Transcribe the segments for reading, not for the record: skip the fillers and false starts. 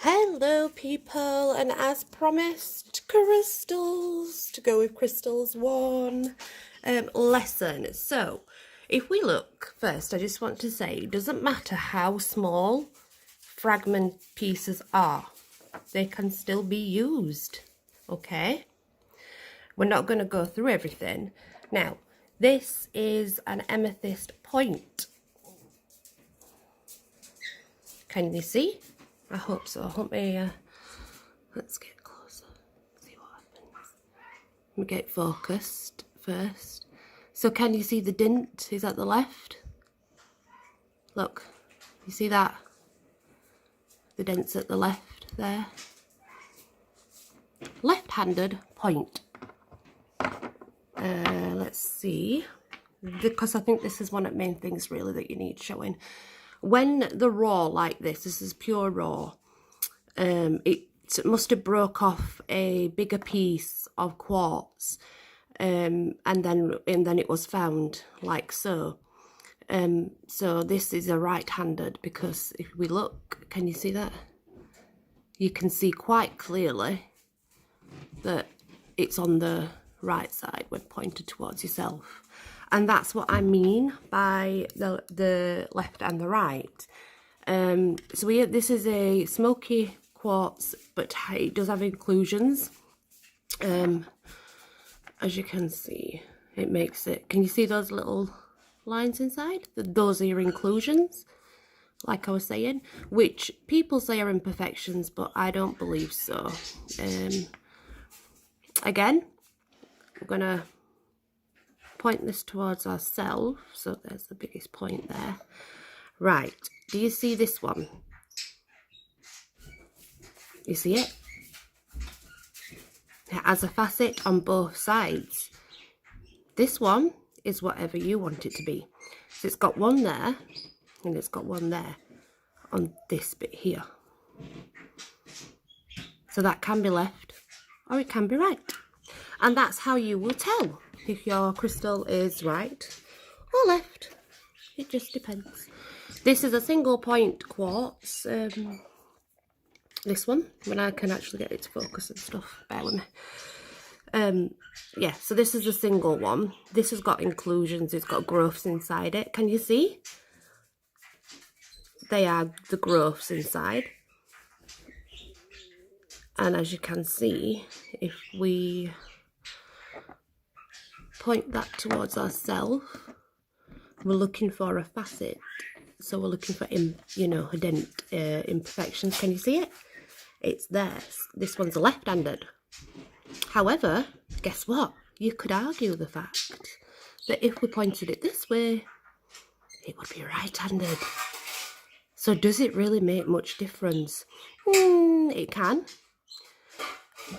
Hello people, and as promised, crystals, to go with crystals one lesson. So if we look first, I just want to say it doesn't matter how small fragment pieces are, they can still be used. Okay, we're not going to go through everything now. This is an amethyst point. Can you see? I hope so. Let me let's get closer, see what happens. Let me get focused first. So can you see the dint is at the left? Look, you see that? The dent's at the left there. Left-handed point. Let's see, because I think this is one of the main things really that you need showing. When the raw like this is pure raw, it must have broke off a bigger piece of quartz, and then it was found like so. So this is a right-handed, because if we look, can you see that? You can see quite clearly that it's on the right side when pointed towards yourself. And that's what I mean by the left and the right. So this is a smoky quartz, but it does have inclusions. As you can see, it makes it, can you see those little lines inside? Those are your inclusions, like I was saying, which people say are imperfections, but I don't believe so. Again, we're gonna point this towards ourselves, so there's the biggest point there. Right, do you see this one? You see it? It has a facet on both sides. This one is whatever you want it to be. So it's got one there, and it's got one there on this bit here. So that can be left, or it can be right. And that's how you will tell if your crystal is right or left. It just depends. This is a single point quartz. This one, when I can actually get it to focus and stuff, bear with me. Yeah, so this is a single one. This has got inclusions, it's got growths inside it. Can you see? They are the growths inside. And as you can see, if we point that towards ourselves, we're looking for a facet. So we're looking for, you know, a dent, imperfections. Can you see it? It's there. This one's left-handed. However, guess what? You could argue the fact that if we pointed it this way, it would be right-handed. So does it really make much difference? It can.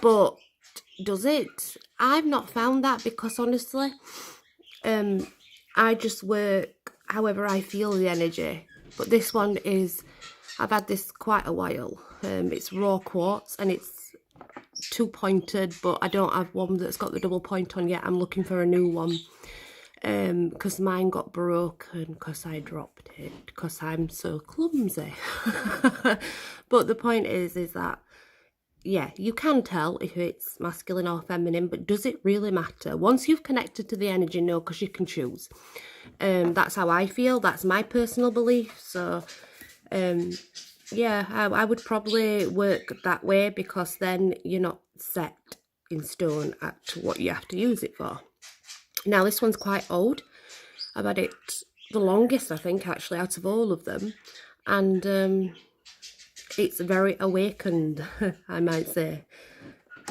But does it? I've not found that, because honestly, I just work however I feel the energy. But this one is, I've had this quite a while. It's raw quartz and it's two-pointed, but I don't have one that's got the double point on yet. I'm looking for a new one, because mine got broken because I dropped it, because I'm so clumsy. But the point is that, yeah, you can tell if it's masculine or feminine, but does it really matter? Once you've connected to the energy, no, because you can choose. That's how I feel. That's my personal belief. So, yeah, I would probably work that way, because then you're not set in stone at what you have to use it for. Now, this one's quite old. I've had it the longest, I think, actually, out of all of them. And it's very awakened, I might say.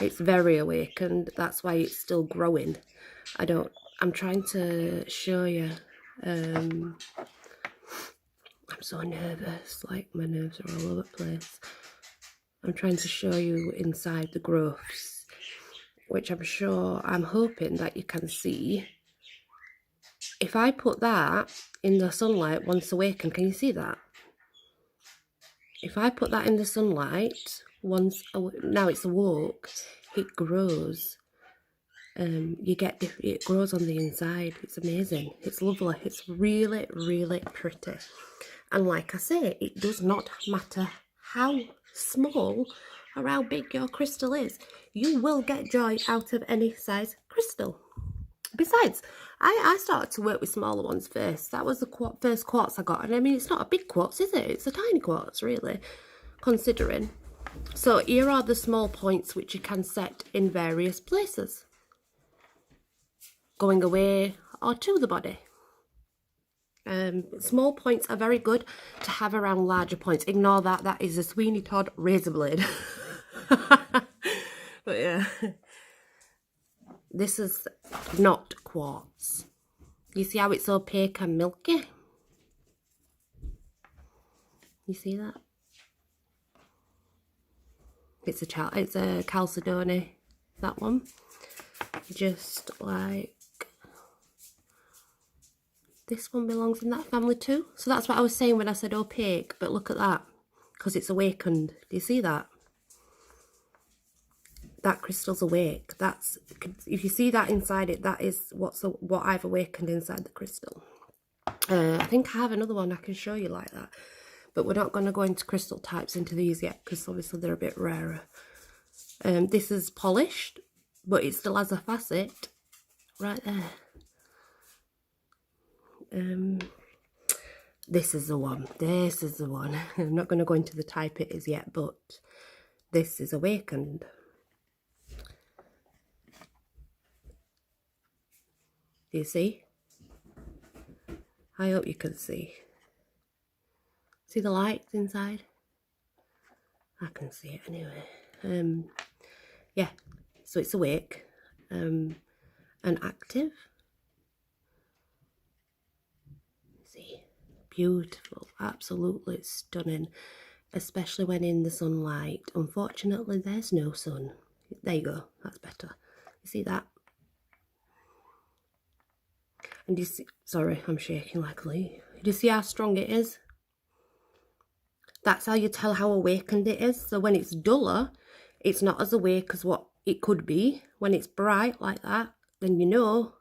It's very awakened. That's why it's still growing. I'm trying to show you. I'm so nervous, like my nerves are all over the place. I'm trying to show you inside the growths, which I'm hoping that you can see. If I put that in the sunlight once awakened, can you see that? If I put that in the sunlight, now it's awoke, it grows. It grows on the inside. It's amazing. It's lovely. It's really, really pretty. And like I say, it does not matter how small or how big your crystal is. You will get joy out of any size crystal. Besides, I started to work with smaller ones first. That was the first quartz I got. And I mean, it's not a big quartz, is it? It's a tiny quartz, really, considering. So here are the small points which you can set in various places. Going away or to the body. Small points are very good to have around larger points. Ignore that. That is a Sweeney Todd razor blade. But yeah. This is not quartz. You see how it's opaque and milky? You see that? It's a Chalcedony, that one. Just like this one belongs in that family too. So that's what I was saying when I said opaque, but look at that, because it's awakened. Do you see that? That crystal's awake. That's, if you see that inside it, that is what I've awakened inside the crystal. I think I have another one I can show you like that, but we're not going to go into crystal types into these yet, because obviously they're a bit rarer. This is polished, but it still has a facet right there. This is the one. This is the one. I'm not going to go into the type it is yet, but this is awakened. Do you see? I hope you can see. See the lights inside? I can see it anyway. Yeah, so it's awake and active. See, beautiful, absolutely stunning, especially when in the sunlight. Unfortunately, there's no sun. There you go, that's better. You see that? And you see, sorry, I'm shaking like a leaf. Do you see how strong it is? That's how you tell how awakened it is. So when it's duller, it's not as awake as what it could be. When it's bright like that, then you know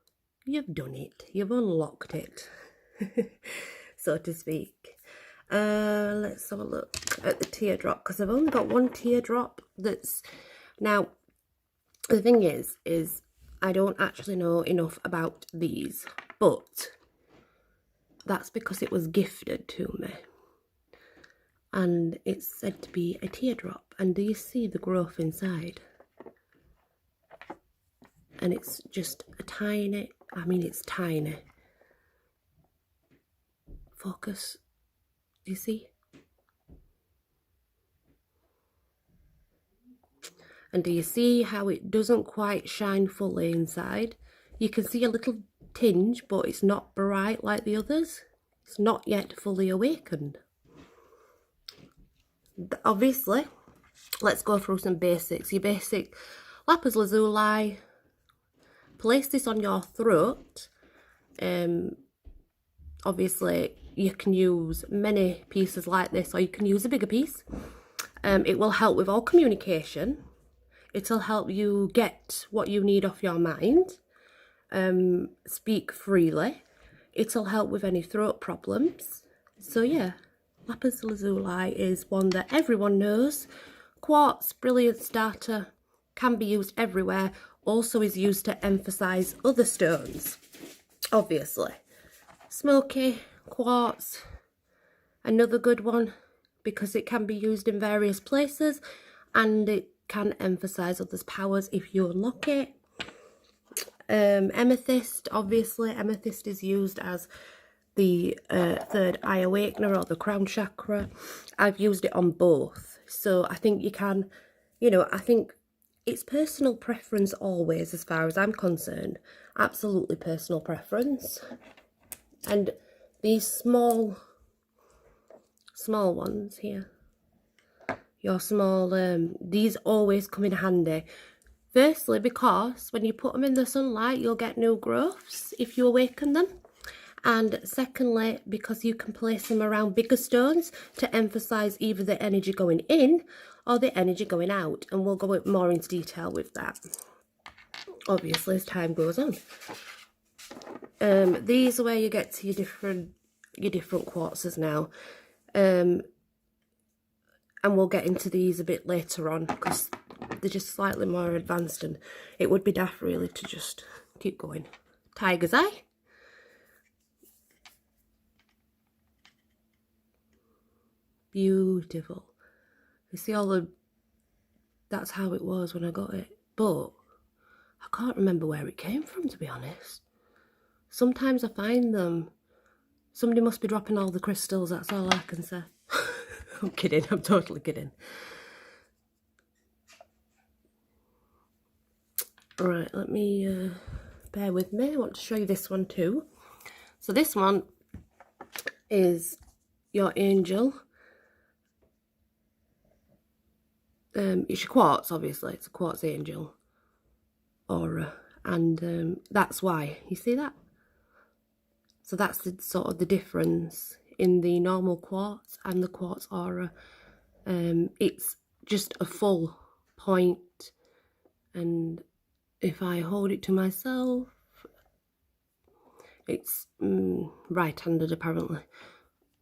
you've done it. You've unlocked it, so to speak. Let's have a look at the teardrop, because I've only got one teardrop that's... Now, the thing is I don't actually know enough about these, but that's because it was gifted to me. And it's said to be a teardrop. And do you see the growth inside? And it's just a tiny, I mean it's tiny. Focus. Do you see? And do you see how it doesn't quite shine fully inside? You can see a little tinge, but it's not bright like the others. It's not yet fully awakened. Obviously, let's go through some basics. Your basic lapis lazuli. Place this on your throat. Obviously, you can use many pieces like this, or you can use a bigger piece. It will help with all communication. It'll help you get what you need off your mind. Speak freely. It'll help with any throat problems. So yeah, lapis lazuli is one that everyone knows. Quartz, brilliant starter, can be used everywhere. Also is used to emphasize other stones, obviously. Smoky quartz, another good one, because it can be used in various places and it can emphasize others' powers if you unlock it. Amethyst, obviously, amethyst is used as the third eye awakener or the crown chakra. I've used it on both, so I think you can, you know, I think it's personal preference always, as far as I'm concerned. Absolutely personal preference. And these small ones here, your small, these always come in handy. Firstly, because when you put them in the sunlight, you'll get new growths if you awaken them. And secondly, because you can place them around bigger stones to emphasize either the energy going in or the energy going out. And we'll go more into detail with that, obviously, as time goes on. These are where you get to your different quartzes now. I'm And we'll get into these a bit later on because they're just slightly more advanced, and it would be daft really to just keep going. Tiger's eye. Beautiful. You see all the... That's how it was when I got it. But I can't remember where it came from, to be honest. Sometimes I find them. Somebody must be dropping all the crystals, that's all I can say. I'm kidding, I'm totally kidding. Right, let me, bear with me. I want to show you this one too. So this one is your angel. It's your quartz, obviously. It's a quartz angel aura. And that's why. You see that? So that's the sort of the difference in the normal quartz and the quartz aura. It's just a full point, and if I hold it to myself, it's right-handed apparently,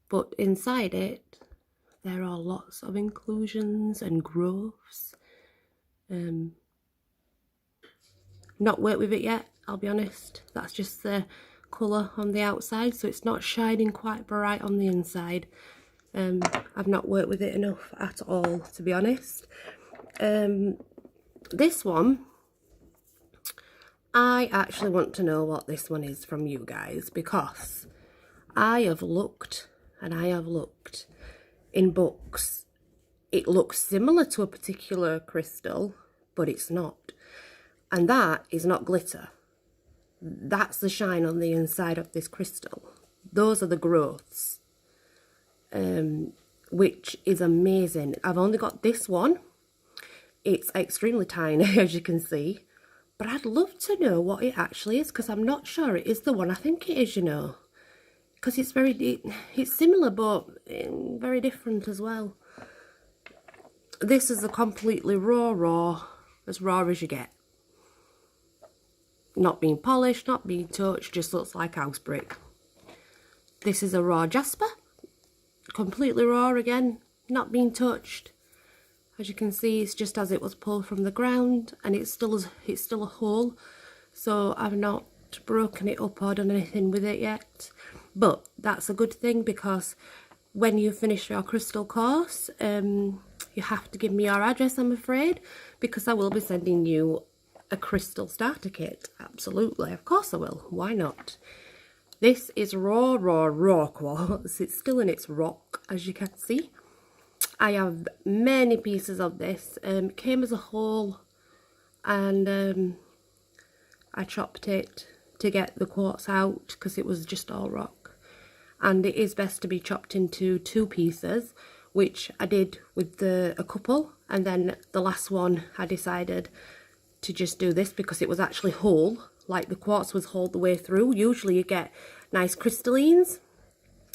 but inside it there are lots of inclusions and growths. Not worked with it yet, I'll be honest. That's just the colour on the outside, so it's not shining quite bright on the inside. I've not worked with it enough at all, to be honest. This one, I actually want to know what this one is from you guys, because I have looked and I have looked in books. It looks similar to a particular crystal, but it's not. And that is not glitter. That's the shine on the inside of this crystal. Those are the growths, which is amazing. I've only got this one. It's extremely tiny, as you can see, but I'd love to know what it actually is, because I'm not sure it is the one. I think it is, you know, because it's it's similar but very different as well. This is a completely raw, as raw as you get. Not being polished, not being touched, just looks like house brick. This is a raw jasper, completely raw again, not being touched. As you can see, it's just as it was pulled from the ground, and it's still a whole, so I've not broken it up or done anything with it yet. But that's a good thing, because when you finish your crystal course, you have to give me your address, I'm afraid, because I will be sending you a crystal starter kit. Absolutely, of course I will. Why not? This is raw quartz. It's still in its rock, as you can see. I have many pieces of this. It came as a whole, and I chopped it to get the quartz out because it was just all rock. And it is best to be chopped into 2 pieces, which I did with a couple, and then the last one I decided to just do this because it was actually whole, like the quartz was whole the way through. Usually you get nice crystallines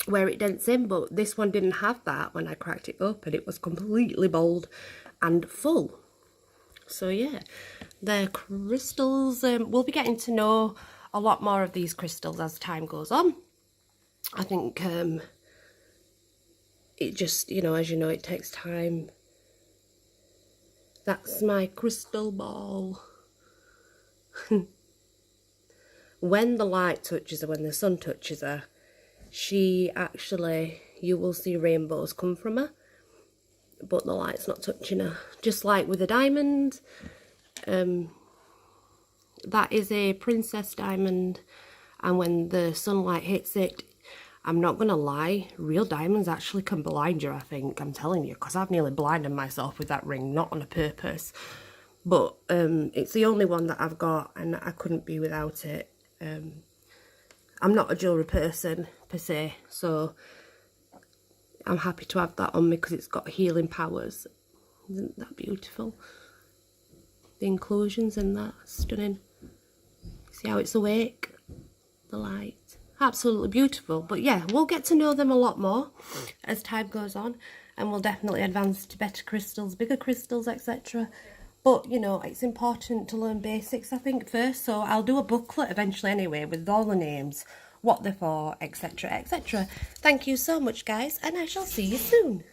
where it dents in, but this one didn't have that when I cracked it up, and it was completely bold and full. So yeah, the crystals, we'll be getting to know a lot more of these crystals as time goes on. I think it just, you know, as you know, it takes time. That's my crystal ball. When the light touches her, when the sun touches her, she actually, you will see rainbows come from her, but the light's not touching her. Just like with a diamond, that is a princess diamond, and when the sunlight hits it, I'm not gonna lie, real diamonds actually can blind you, I think. I'm telling you, because I've nearly blinded myself with that ring, not on a purpose, but it's the only one that I've got, and I couldn't be without it. I'm not a jewellery person per se, so I'm happy to have that on me because it's got healing powers. Isn't that beautiful? The inclusions in that, stunning. See how it's awake? The light. Absolutely beautiful. But yeah, we'll get to know them a lot more as time goes on, and we'll definitely advance to better crystals, bigger crystals, etc. But, you know, it's important to learn basics, I think, first. So I'll do a booklet eventually anyway with all the names, what they're for, etc, etc. Thank you so much, guys, and I shall see you soon.